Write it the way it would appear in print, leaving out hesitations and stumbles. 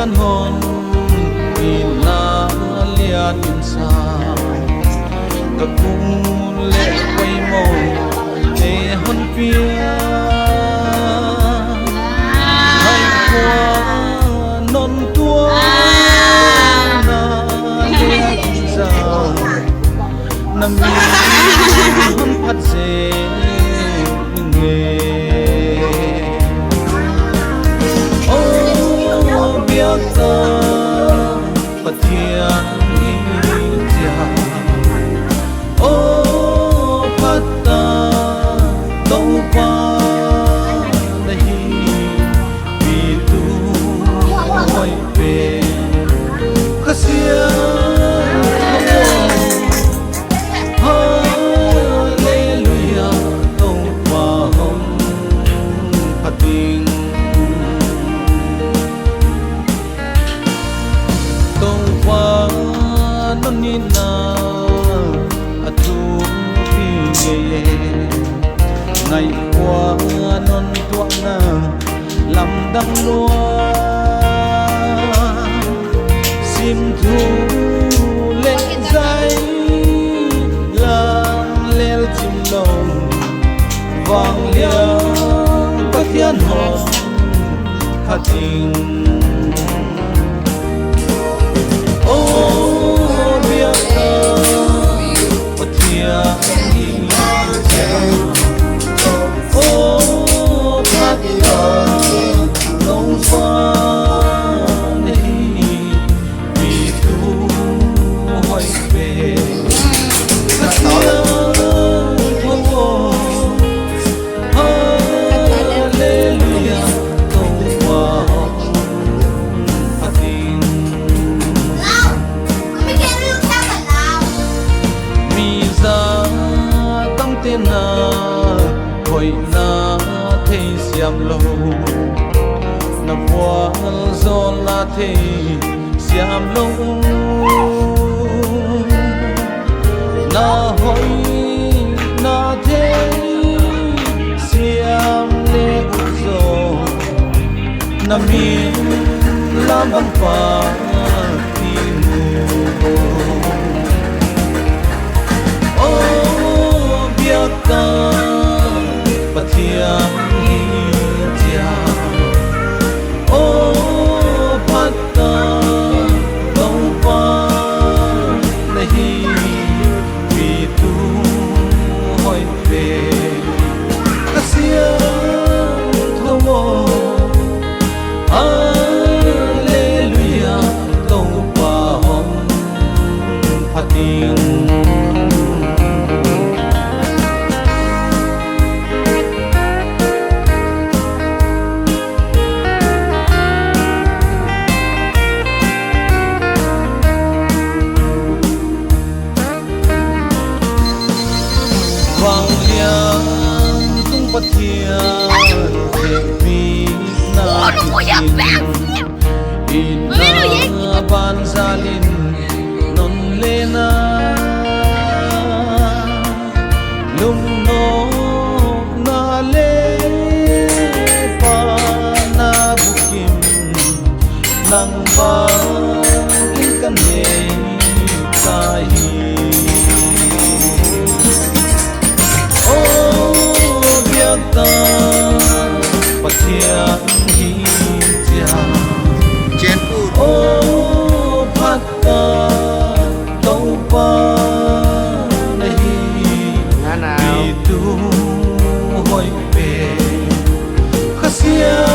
hian hon in na lian in sa ka kung le quay mo để hôn pia hay qua non tua na lian sa nam mi hôn phát dễ nghề ta bất thiện dia ô phát ta tâu ba nahi vì tu hỏi về khasia hallelujah tâu ba hồng phát tình non ni na atu phi ye ngày qua non tua na làm đăng loa sim thu lệ dây lang lel chim long vang liang bất hian hò khát tình na khoi na thei siam lo na bua zo la thei siam lo na hoi na thei siam le zo na mi lam bang pa ti mu ta bất thiện dia ô phát ta tâu pa nahi vì tu hỏi về khasia thâu hallelujah tâu pa hồng phát tình vang liang tung bất thiện vì na in na ban gia linh non lê na lum no na lê pa na bukim nang ba in kan ne sai ta bất thiện dia chen pu ô phát ta tâu pa nahi vì tu hỏi về khasia